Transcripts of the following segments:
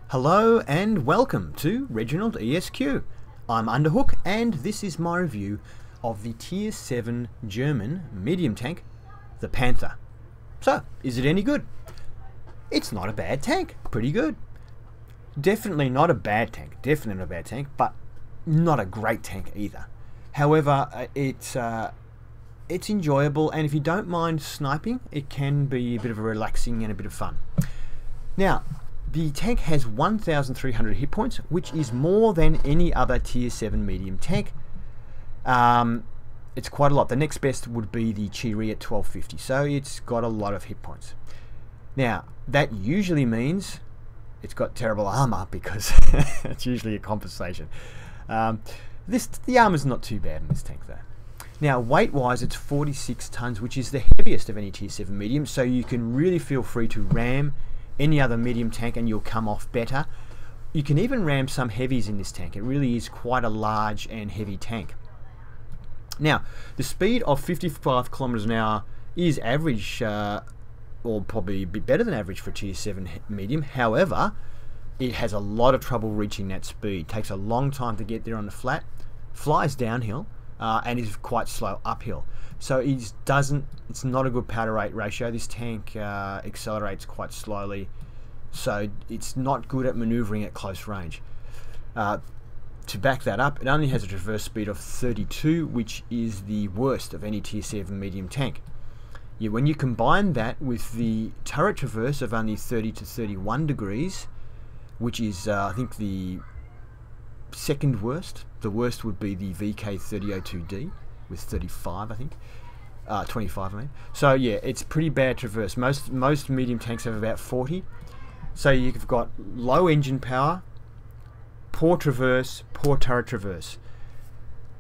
Hello and welcome to ReginaldESQ. I'm Underhook and this is my review of the Tier 7 German medium tank, the Panther. So, is it any good? It's not a bad tank, pretty good. Definitely not a bad tank, but not a great tank either. However, it's enjoyable, and if you don't mind sniping, it can be a bit of a relaxing and a bit of fun. Now, the tank has 1,300 hit points, which is more than any other Tier 7 medium tank. It's quite a lot. The next best would be the Chiri at 1250, so it's got a lot of hit points. Now, that usually means it's got terrible armor, because it's usually a compensation. The armor's not too bad in this tank though. Now, weight-wise, it's 46 tons, which is the heaviest of any Tier 7 medium, so you can really feel free to ram any other medium tank and you'll come off better. You can even ram some heavies in this tank. It really is quite a large and heavy tank. Now, the speed of 55 kilometers an hour is average, or probably a bit better than average for Tier 7 medium. However, it has a lot of trouble reaching that speed. It takes a long time to get there on the flat, flies downhill, and is quite slow uphill. So it's not a good power to weight ratio. This tank accelerates quite slowly, so it's not good at maneuvering at close range. To back that up, it only has a traverse speed of 32, which is the worst of any Tier 7 medium tank. Yeah, when you combine that with the turret traverse of only 30 to 31 degrees, which is I think the second worst. The worst would be the VK3002D with 35, I think. 25, I mean. So yeah, it's pretty bad traverse. Most medium tanks have about 40. So you've got low engine power, poor traverse, poor turret traverse.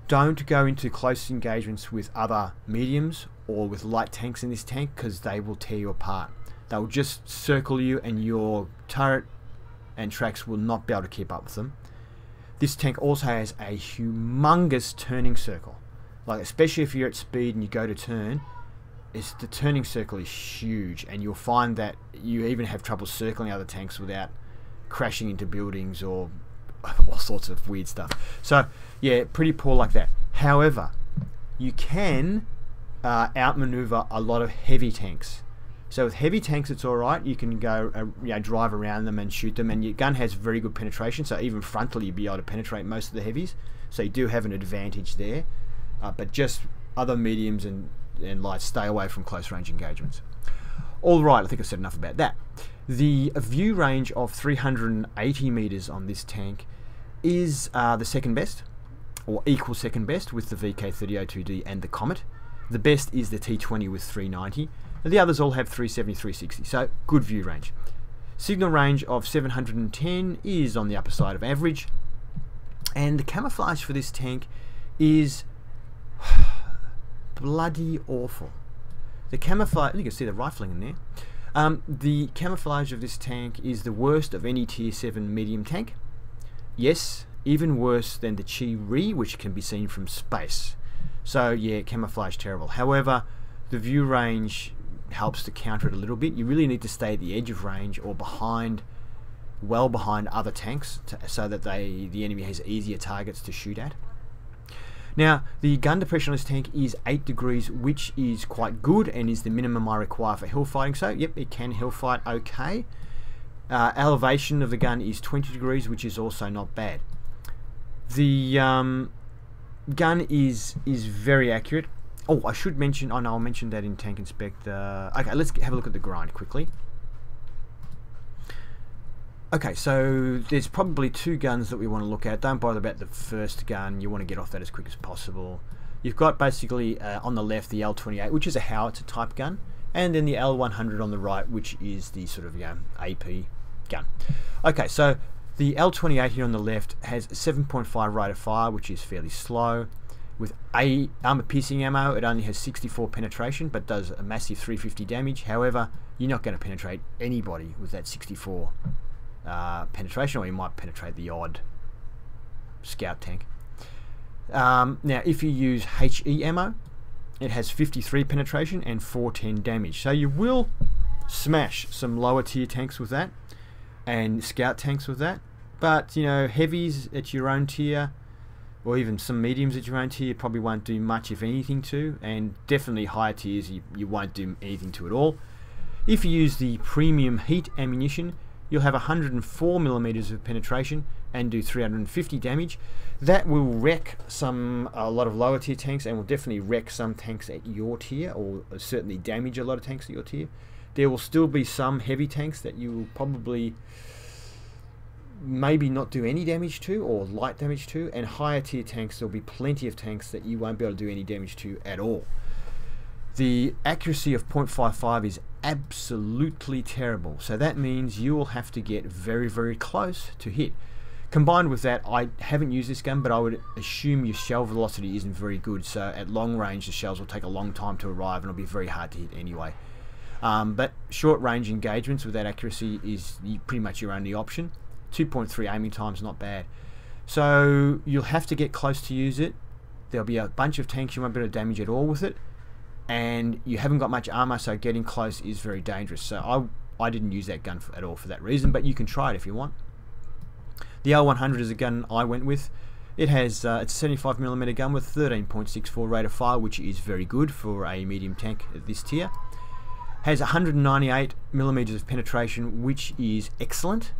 Don't go into close engagements with other mediums or with light tanks in this tank, because they will tear you apart. They will just circle you and your turret and tracks will not be able to keep up with them. This tank also has a humongous turning circle. Like, especially if you're at speed and you go to turn, the turning circle is huge, and you'll find that you even have trouble circling other tanks without crashing into buildings or all sorts of weird stuff. So yeah, pretty poor like that. However, you can outmaneuver a lot of heavy tanks. So with heavy tanks, it's alright. You can go drive around them and shoot them, and your gun has very good penetration, so even frontally you'll be able to penetrate most of the heavies. So you do have an advantage there. But just other mediums and lights, stay away from close range engagements. Alright, I think I've said enough about that. The view range of 380 meters on this tank is the second best, or equal second best, with the VK3002D and the Comet. The best is the T20 with 390. The others all have 370, 360, so good view range. Signal range of 710 is on the upper side of average, and the camouflage for this tank is bloody awful. The camouflage, you can see the rifling in there. The camouflage of this tank is the worst of any Tier 7 medium tank. Yes, even worse than the Chiri, which can be seen from space. So yeah, camouflage terrible. However, the view range helps to counter it a little bit. You really need to stay at the edge of range or behind, well behind other tanks, so that the enemy has easier targets to shoot at. Now, the gun depression on this tank is 8 degrees, which is quite good and is the minimum I require for hill fighting. So yep, it can hill fight okay. Elevation of the gun is 20 degrees, which is also not bad. The gun is very accurate. Oh, I should mention, oh no, I'll mention that in Tank Inspect. Okay, let's have a look at the grind quickly. Okay, so there's probably two guns that we want to look at. Don't bother about the first gun. You want to get off that as quick as possible. You've got basically on the left the L28, which is a howitzer type gun, and then the L100 on the right, which is the sort of AP gun. Okay, so the L28 here on the left has 7.5 rate of fire, which is fairly slow. With armor piercing ammo, it only has 64 penetration, but does a massive 350 damage. However, you're not going to penetrate anybody with that 64 penetration, or you might penetrate the odd scout tank. Now, if you use HE ammo, it has 53 penetration and 410 damage. So you will smash some lower tier tanks with that. and scout tanks with that. But you know, heavies at your own tier, or even some mediums at your own tier, probably won't do much, if anything, to, and definitely higher tiers you won't do anything to at all. If you use the premium heat ammunition, you'll have 104mm of penetration and do 350 damage. That will wreck a lot of lower tier tanks, and will definitely wreck some tanks at your tier, or certainly damage a lot of tanks at your tier. There will still be some heavy tanks that you will probably maybe not do any damage to, or light damage to, and higher tier tanks, there'll be plenty of tanks that you won't be able to do any damage to at all. The accuracy of 0.55 is absolutely terrible, so that means you will have to get very, very close to hit. Combined with that, I haven't used this gun, but I would assume your shell velocity isn't very good, so at long range the shells will take a long time to arrive and it'll be very hard to hit anyway. But short range engagements with that accuracy is pretty much your only option. 2.3 aiming time is not bad. So you'll have to get close to use it. There'll be a bunch of tanks you won't be able to damage at all with it, and you haven't got much armor, so getting close is very dangerous. So I didn't use that gun at all for that reason, but you can try it if you want. The L100 is a gun I went with. It has it's a 75mm gun with 13.64 rate of fire, which is very good for a medium tank at this tier. Has 198mm of penetration, which is excellent.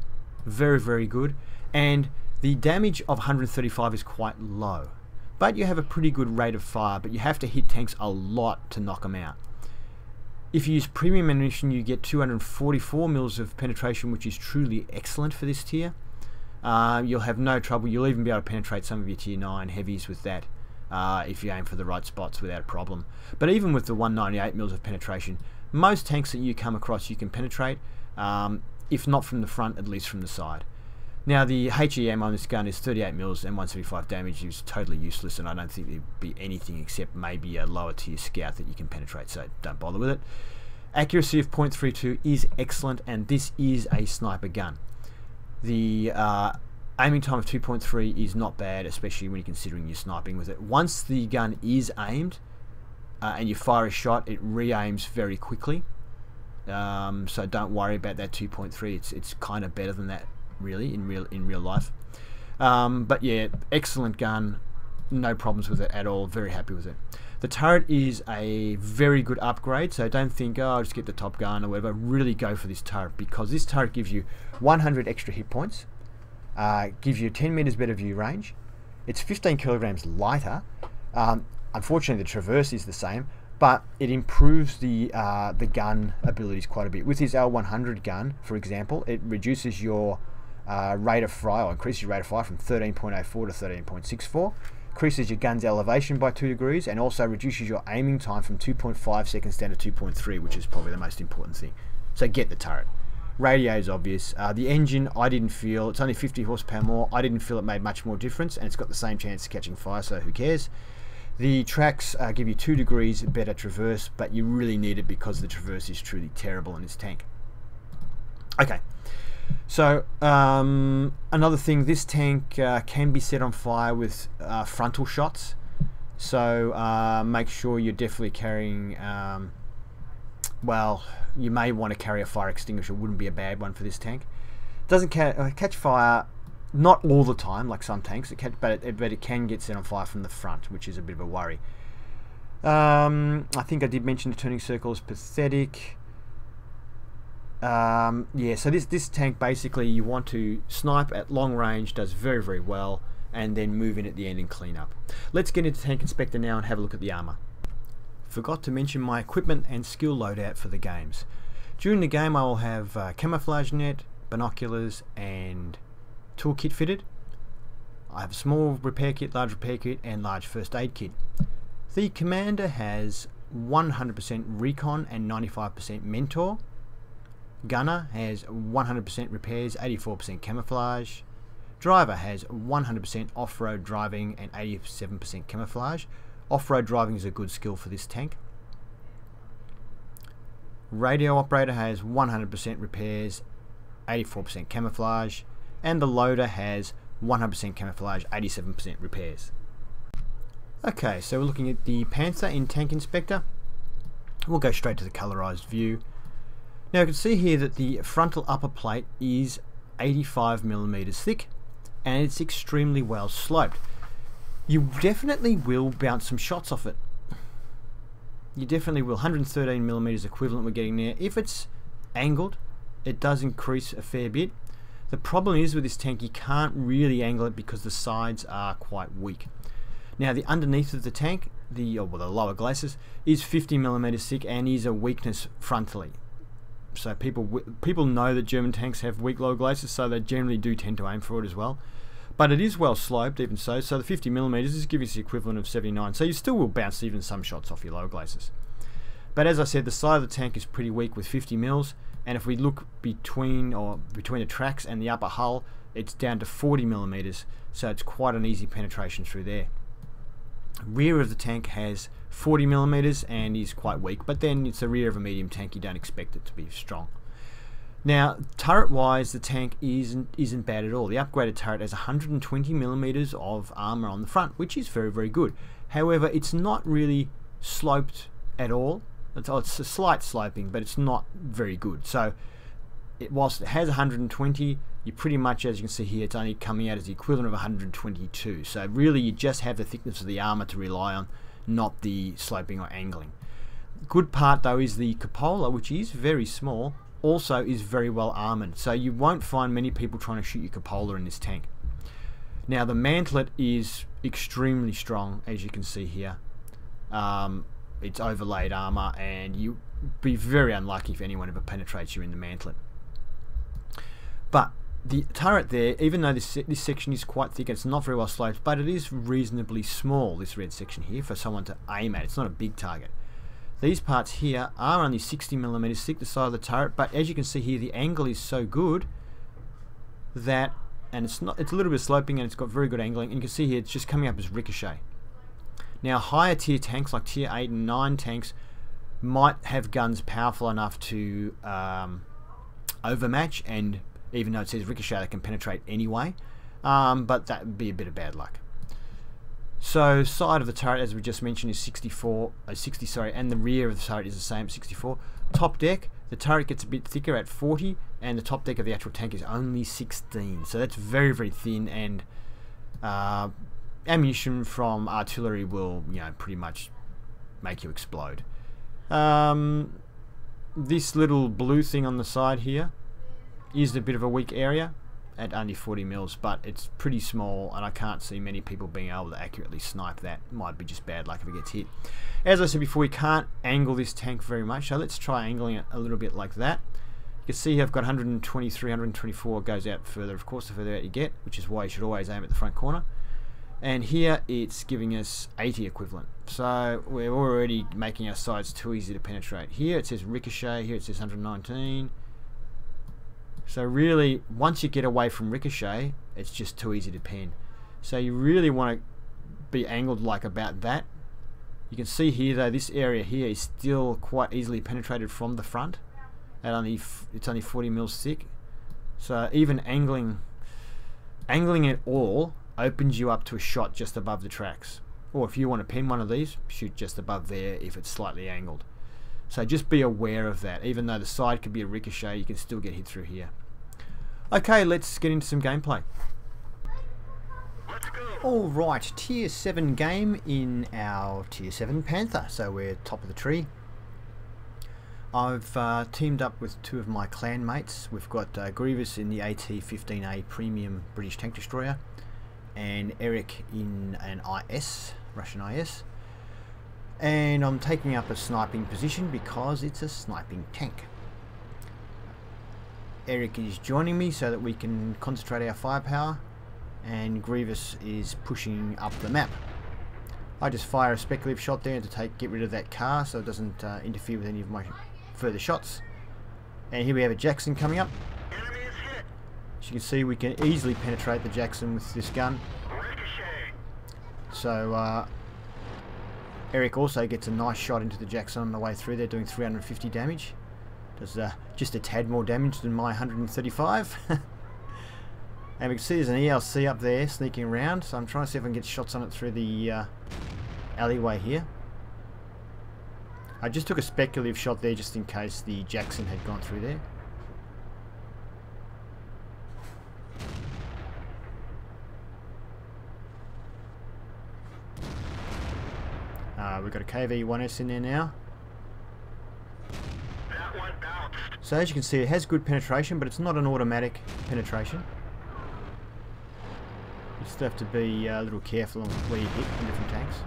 Very, very good. And the damage of 135 is quite low. But you have a pretty good rate of fire, but you have to hit tanks a lot to knock them out. If you use premium ammunition, you get 244mm of penetration, which is truly excellent for this tier. You'll have no trouble. You'll even be able to penetrate some of your tier 9 heavies with that, if you aim for the right spots without a problem. But even with the 198mm of penetration, most tanks that you come across you can penetrate, if not from the front, at least from the side. Now the HEM on this gun is 38mm and 175 damage. Is totally useless, and I don't think there'd be anything except maybe a lower tier scout that you can penetrate, so don't bother with it. Accuracy of 0.32 is excellent, and this is a sniper gun. The aiming time of 2.3 is not bad, especially when you're considering you're sniping with it. Once the gun is aimed and you fire a shot, it re-aims very quickly. So don't worry about that 2.3. It's kind of better than that, really, in real life. But yeah, excellent gun. No problems with it at all. Very happy with it. The turret is a very good upgrade, so don't think, oh, I'll just get the top gun or whatever. Really go for this turret, because this turret gives you 100 extra hit points, gives you 10 meters better view range. It's 15 kilograms lighter. Unfortunately, the traverse is the same, but it improves the gun abilities quite a bit. With his L100 gun, for example, it reduces your rate of fire, or increases your rate of fire from 13.04 to 13.64. Increases your gun's elevation by 2 degrees, and also reduces your aiming time from 2.5 seconds down to 2.3, which is probably the most important thing. So get the turret. Radio is obvious. The engine, I didn't feel, it's only 50 horsepower more, I didn't feel it made much more difference, and it's got the same chance of catching fire, so who cares. The tracks give you 2 degrees better traverse, but you really need it because the traverse is truly terrible in this tank. Okay. So another thing, this tank can be set on fire with frontal shots, so make sure you're definitely carrying, well, you may want to carry a fire extinguisher. Wouldn't be a bad one for this tank. Doesn't catch fire, not all the time like some tanks, but it can get set on fire from the front, which is a bit of a worry. I think I did mention the turning circle is pathetic. Yeah, so this tank, basically you want to snipe at long range, does very, very well, and then move in at the end and clean up. Let's get into Tank Inspector now and have a look at the armor. Forgot to mention my equipment and skill loadout for the games. During the game I will have camouflage net, binoculars and toolkit fitted. I have a small repair kit, large repair kit and large first aid kit. The commander has 100% recon and 95% mentor. Gunner has 100% repairs, 84% camouflage. Driver has 100% off-road driving and 87% camouflage. Off-road driving is a good skill for this tank. Radio operator has 100% repairs, 84% camouflage. And the loader has 100% camouflage, 87% repairs. Okay, so we're looking at the Panther in Tank Inspector. We'll go straight to the colorized view. Now you can see here that the frontal upper plate is 85mm thick, and it's extremely well sloped. You definitely will bounce some shots off it. You definitely will. 113mm equivalent we're getting there. If it's angled, it does increase a fair bit. The problem is with this tank, you can't really angle it because the sides are quite weak. Now the underneath of the tank, the lower glacis, is 50mm thick and is a weakness frontally. So people know that German tanks have weak lower glacis, so they generally do tend to aim for it as well. But it is well sloped even so the 50mm is giving us the equivalent of 79, so you still will bounce even some shots off your lower glacis. But as I said, the side of the tank is pretty weak with 50mm, and if we look between the tracks and the upper hull, it's down to 40mm, so it's quite an easy penetration through there. Rear of the tank has 40mm and is quite weak, but then it's the rear of a medium tank, you don't expect it to be strong. Now, turret wise, the tank isn't bad at all. The upgraded turret has 120mm of armor on the front, which is very, very good. However, it's not really sloped at all. It's a slight sloping, but it's not very good. So whilst it has 120, you pretty much, as you can see here, it's only coming out as the equivalent of 122. So really you just have the thickness of the armor to rely on, not the sloping or angling. Good part though is the cupola, which is very small, also is very well armored. So you won't find many people trying to shoot your cupola in this tank. Now the mantlet is extremely strong, as you can see here. It's overlaid armor, and you'd be very unlucky if anyone ever penetrates you in the mantlet. But the turret there, even though this section is quite thick, it's not very well sloped, but it is reasonably small, this red section here, for someone to aim at. It's not a big target. These parts here are only 60mm thick, the side of the turret, but as you can see here, the angle is so good that, and it's a little bit sloping and it's got very good angling, and you can see here it's just coming up as ricochet. Now higher tier tanks like tier 8 and 9 tanks might have guns powerful enough to overmatch, and even though it says ricochet, they can penetrate anyway, but that would be a bit of bad luck. So side of the turret, as we just mentioned, is 60, and the rear of the turret is the same, 64. Top deck, the turret gets a bit thicker at 40, and the top deck of the actual tank is only 16. So that's very, very thin, and ammunition from artillery will, pretty much make you explode. This little blue thing on the side here is a bit of a weak area at only 40mm, but it's pretty small, and I can't see many people being able to accurately snipe that. Might be just bad luck if it gets hit. As I said before, we can't angle this tank very much, so let's try angling it a little bit like that. You can see I've got 123, 124, goes out further, of course, the further out you get, which is why you should always aim at the front corner. And here it's giving us 80 equivalent, so we're already making our sides too easy to penetrate. Here it says ricochet, here it says 119. So really, once you get away from ricochet, it's just too easy to pen. So you really want to be angled like about that. You can see here though, this area here is still quite easily penetrated from the front. At it's only 40mm thick. So even angling it all opens you up to a shot just above the tracks. Or if you want to pen one of these, shoot just above there if it's slightly angled. So just be aware of that. Even though the side could be a ricochet, you can still get hit through here. Okay, let's get into some gameplay. Alright, tier 7 game in our tier 7 Panther. So we're top of the tree. I've teamed up with two of my clan mates. We've got Grievous in the AT-15A Premium British Tank Destroyer, and Eric in an IS, Russian IS. And I'm taking up a sniping position because it's a sniping tank. Eric is joining me so that we can concentrate our firepower, and Grievous is pushing up the map. I just fire a speculative shot there to get rid of that car so it doesn't interfere with any of my further shots. And here we have a Jackson coming up. As you can see, we can easily penetrate the Jackson with this gun. So Eric also gets a nice shot into the Jackson on the way through there, doing 350 damage. Does just a tad more damage than my 135. And we can see there's an ELC up there sneaking around, so I'm trying to see if I can get shots on it through the alleyway here. I just took a speculative shot there just in case the Jackson had gone through there. So we've got a KV-1S in there now. So as you can see, it has good penetration, but it's not an automatic penetration. You still have to be a little careful on where you hit in different tanks.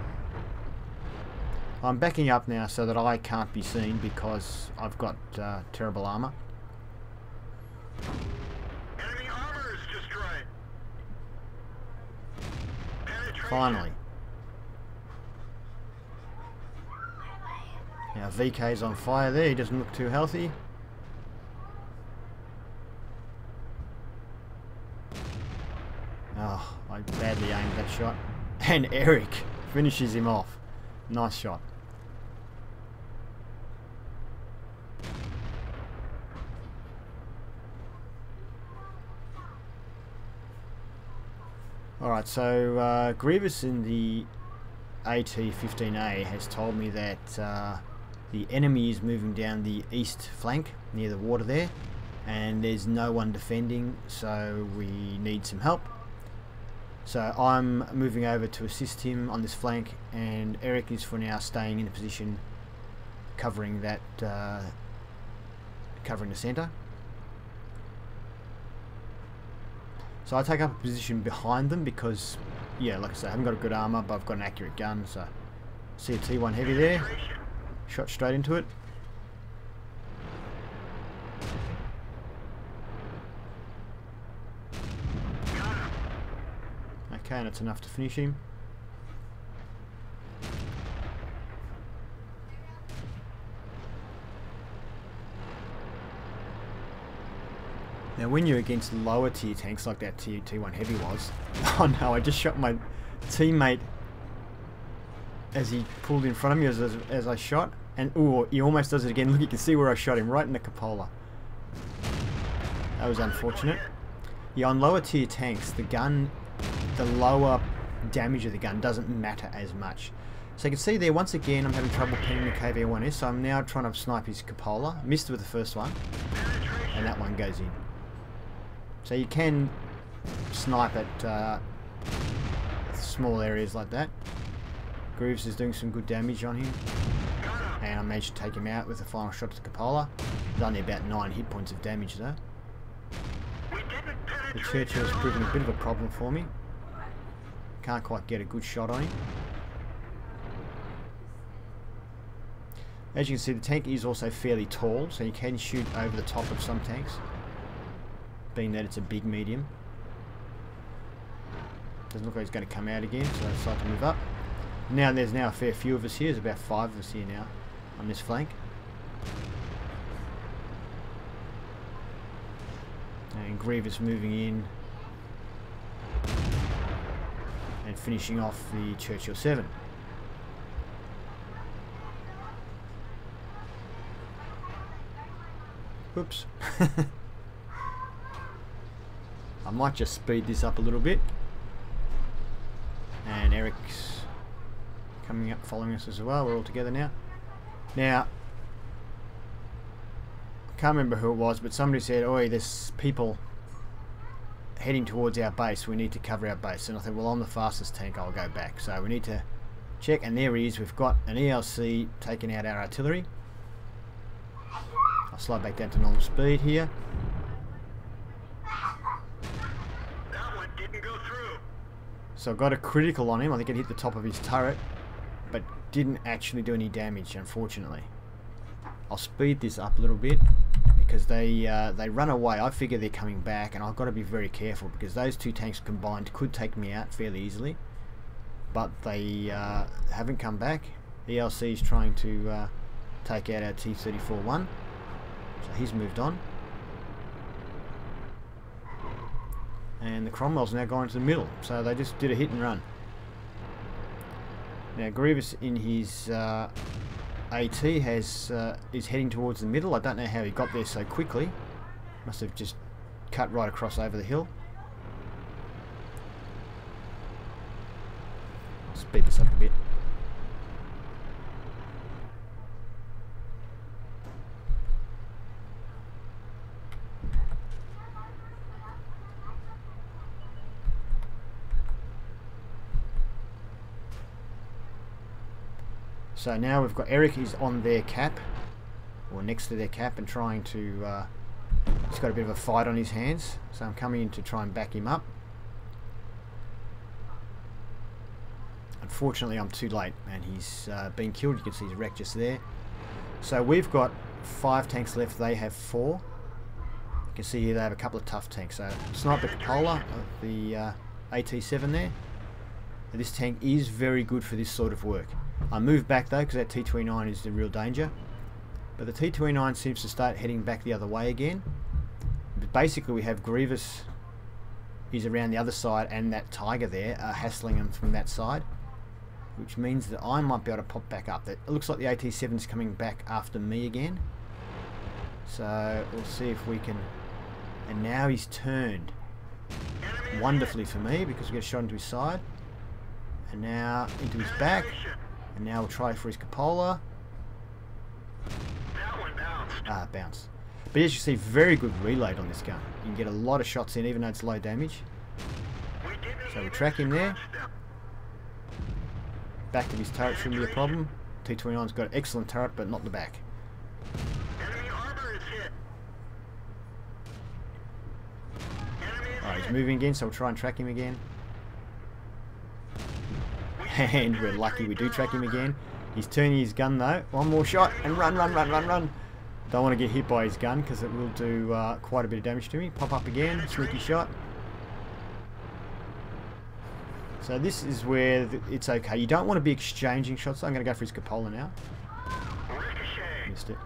I'm backing up now so that I can't be seen because I've got terrible armor. Enemy armor is destroyed. Finally. Now VK's on fire there, he doesn't look too healthy. Oh, I badly aimed that shot. And Eric finishes him off. Nice shot. Alright, so Grievous in the AT-15A has told me that the enemy is moving down the east flank near the water there, and there's no one defending, so we need some help. So I'm moving over to assist him on this flank, and Eric is for now staying in a position covering that, covering the centre. So I take up a position behind them because, yeah, like I say, I haven't got a good armour, but I've got an accurate gun. So see a T1 heavy there, shot straight into it. Okay, and that's enough to finish him. Now when you're against lower tier tanks like that T1 Heavy was, oh no, I just shot my teammate as he pulled in front of me as I shot, and ooh, he almost does it again. Look, you can see where I shot him, right in the cupola. That was unfortunate. Yeah, on lower tier tanks, the gun, the lower damage of the gun doesn't matter as much. So you can see there, once again, I'm having trouble pinning the KV-1S, so I'm now trying to snipe his cupola. Missed with the first one, and that one goes in. So you can snipe at small areas like that. Grooves is doing some good damage on him, and I managed to take him out with the final shot to the cupola. There's only about 9 hit points of damage though. The Churchill's proving a bit of a problem for me. Can't quite get a good shot on him. As you can see, the tank is also fairly tall, so you can shoot over the top of some tanks, being that it's a big medium. Doesn't look like he's going to come out again, so I decide to move up. Now there's now a fair few of us here. There's about 5 of us here now on this flank. And Grievous moving in and finishing off the Churchill 7. Whoops. I might just speed this up a little bit. And Eric's coming up following us as well. We're all together now. Now, I can't remember who it was, but somebody said, "Oi, there's people heading towards our base. We need to cover our base." And I thought, well, I'm the fastest tank, I'll go back. So we need to check, and there he is. We've got an ELC taking out our artillery. I'll slide back down to normal speed here. That one didn't go through. So I got a critical on him. I think it hit the top of his turret, but didn't actually do any damage, unfortunately. I'll speed this up a little bit because they run away. I figure they're coming back, and I've got to be very careful because those two tanks combined could take me out fairly easily. But they haven't come back. ELC is trying to take out our T-34-1. So he's moved on. And the Cromwell's now gone to the middle. So they just did a hit and run. Now Grievous in his AT is heading towards the middle. I don't know how he got there so quickly. Must have just cut right across over the hill. Speed this up a bit. So now we've got Eric is on their cap, or next to their cap, and trying to, he's got a bit of a fight on his hands, so I'm coming in to try and back him up. Unfortunately I'm too late and he's been killed. You can see his wreck just there. So we've got 5 tanks left, they have 4. You can see here they have a couple of tough tanks. So Sniper Cupola of the AT7 there. This tank is very good for this sort of work. I moved back though because that T29 is the real danger. But the T29 seems to start heading back the other way again. But basically we have Grievous is around the other side and that Tiger there hassling him from that side. Which means that I might be able to pop back up. It looks like the AT7 is coming back after me again. So we'll see if we can... And now he's turned. Wonderfully for me because we get a shot into his side. And now into his back. And now we'll try for his Cupola. Bounce. But as you see, very good reload on this gun. You can get a lot of shots in even though it's low damage. So we track him there. Back of his turret shouldn't be a problem. T29's got an excellent turret, but not the back. Alright, he's moving again, so we'll try and track him again. And we're lucky we do track him again. He's turning his gun though. One more shot, and run. Don't want to get hit by his gun, because it will do quite a bit of damage to me. Pop up again, sneaky shot. So this is where it's okay. You don't want to be exchanging shots. So I'm going to go for his Cupola now. Missed it.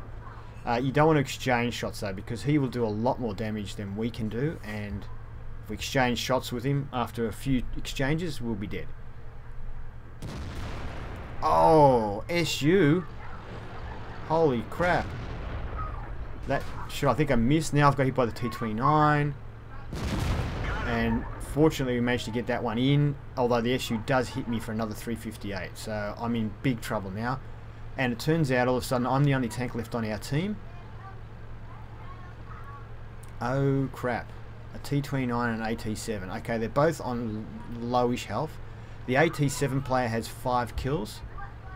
You don't want to exchange shots though, because he will do a lot more damage than we can do, and if we exchange shots with him after a few exchanges, we'll be dead. Oh, SU. Holy crap. That shot I think I missed. Now I've got hit by the T29. And fortunately we managed to get that one in, although the SU does hit me for another 358, so I'm in big trouble now. And it turns out all of a sudden I'm the only tank left on our team. Oh crap. A T29 and an AT7. Okay, they're both on lowish health. The AT7 player has 5 kills,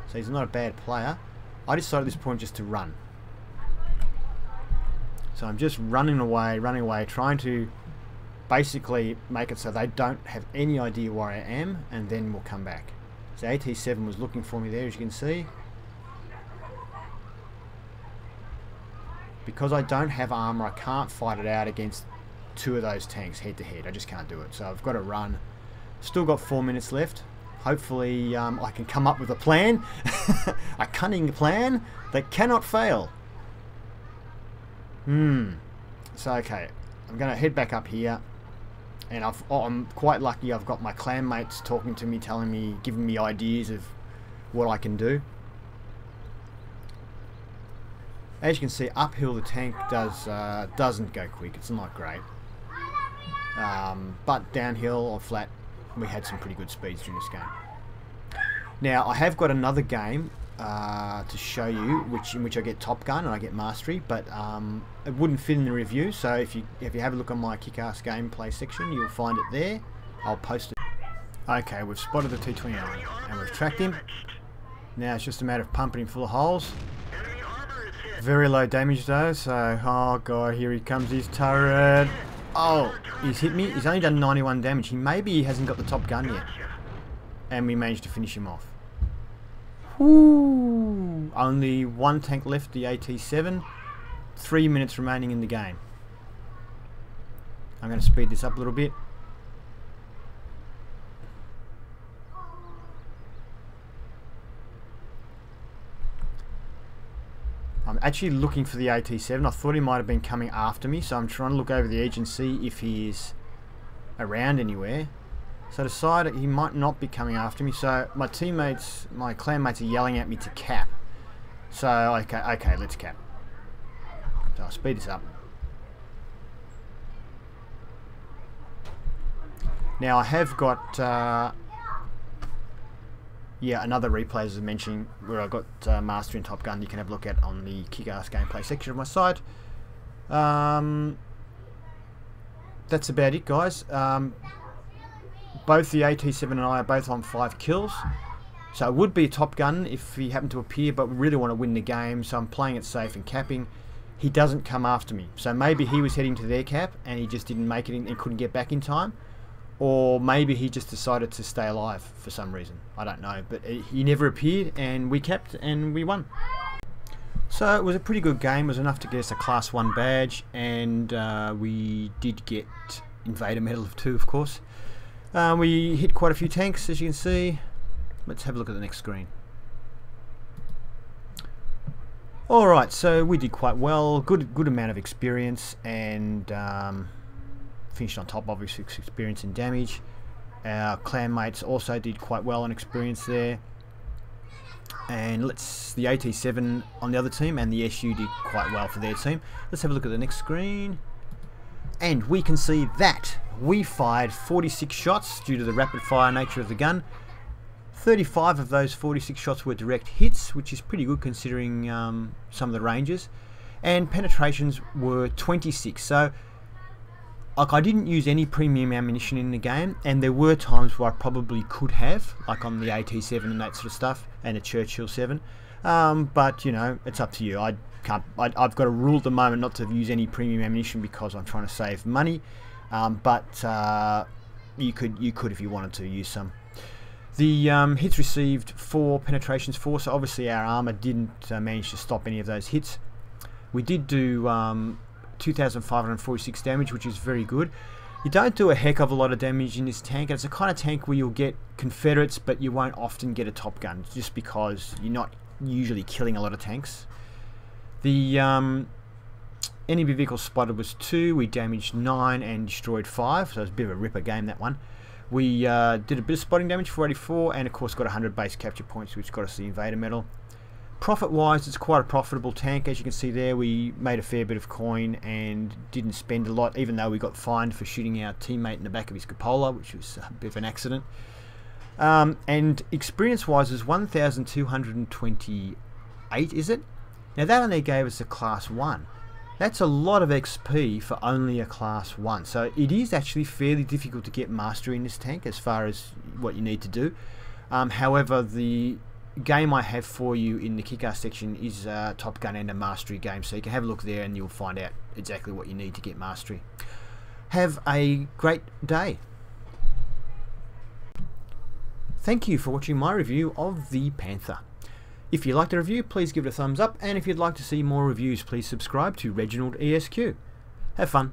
so he's not a bad player. I decided at this point just to run. So I'm just running away, trying to basically make it so they don't have any idea where I am, and then we'll come back. So AT7 was looking for me there, as you can see. Because I don't have armor, I can't fight it out against 2 of those tanks head to head. I just can't do it. So I've got to run. Still got 4 minutes left. Hopefully I can come up with a plan. A cunning plan that cannot fail. So okay, I'm going to head back up here. And I'm quite lucky I've got my clanmates talking to me, telling me, giving me ideas of what I can do. As you can see, uphill the tank doesn't go quick. It's not great. But downhill or flat, we had some pretty good speeds during this game. Now, I have got another game to show you, in which I get Top Gun and I get Mastery, but it wouldn't fit in the review, so if you have a look on my Kick-Ass Gameplay section, you'll find it there. I'll post it. Okay, we've spotted the T29 and we've tracked him. Now it's just a matter of pumping him full of holes. Very low damage though, so oh god, here he comes, his turret. Oh, he's hit me. He's only done 91 damage. Maybe he hasn't got the top gun yet. And we managed to finish him off. Woo! Only 1 tank left, the AT7. 3 minutes remaining in the game. I'm going to speed this up a little bit. I'm actually looking for the AT7. I thought he might have been coming after me, so I'm trying to look over the edge and see if he is around anywhere. So I decided he might not be coming after me, so my teammates, my clanmates are yelling at me to cap. So, okay, let's cap. So I'll speed this up. Now I have got, yeah, another replay as I mentioned, where I got Master in Top Gun. You can have a look at on the Kick-Ass Gameplay section of my site. That's about it, guys. Both the AT7 and I are both on 5 kills. So it would be a top gun if he happened to appear, but we really want to win the game, so I'm playing it safe and capping. He doesn't come after me, so maybe he was heading to their cap and he just didn't make it and couldn't get back in time, or maybe he just decided to stay alive for some reason. I don't know, but he never appeared and we capped and we won. So it was a pretty good game. It was enough to get us a Class 1 badge, and we did get Invader Medal of 2, of course. We hit quite a few tanks, as you can see. Let's have a look at the next screen. Alright, so we did quite well. Good amount of experience, and finished on top, obviously, experience and damage. Our clan mates also did quite well on experience there. And the AT7 on the other team and the SU did quite well for their team. Let's have a look at the next screen. And we can see that we fired 46 shots due to the rapid fire nature of the gun. 35 of those 46 shots were direct hits, which is pretty good considering some of the ranges. And penetrations were 26. So like, I didn't use any premium ammunition in the game, and there were times where I probably could have, like on the AT7 and that sort of stuff, and the Churchill 7. But you know, it's up to you. I've got a rule at the moment not to use any premium ammunition because I'm trying to save money. But you could if you wanted to use some. The hits received 4, penetrations 4, so obviously our armor didn't manage to stop any of those hits. We did do 2,546 damage, which is very good. You don't do a heck of a lot of damage in this tank, and it's the kind of tank where you'll get Confederates, but you won't often get a Top Gun, just because you're not usually killing a lot of tanks. The enemy vehicle spotted was 2, we damaged 9 and destroyed 5, so it was a bit of a ripper game, that one. We did a bit of spotting damage for 84, and of course got 100 base capture points, which got us the Invader Medal. Profit wise, it's quite a profitable tank. As you can see there, we made a fair bit of coin and didn't spend a lot, even though we got fined for shooting our teammate in the back of his cupola, which was a bit of an accident. And experience wise is 1,228, is it? Now that only gave us a Class 1. That's a lot of XP for only a Class 1. So it is actually fairly difficult to get mastery in this tank as far as what you need to do. However, the game I have for you in the kick-ass section is a Top Gun and a mastery game, so you can have a look there and you'll find out exactly what you need to get mastery. Have a great day. Thank you for watching my review of the Panther. If you liked the review, please give it a thumbs up, and if you'd like to see more reviews, please subscribe to ReginaldESQ. Have fun.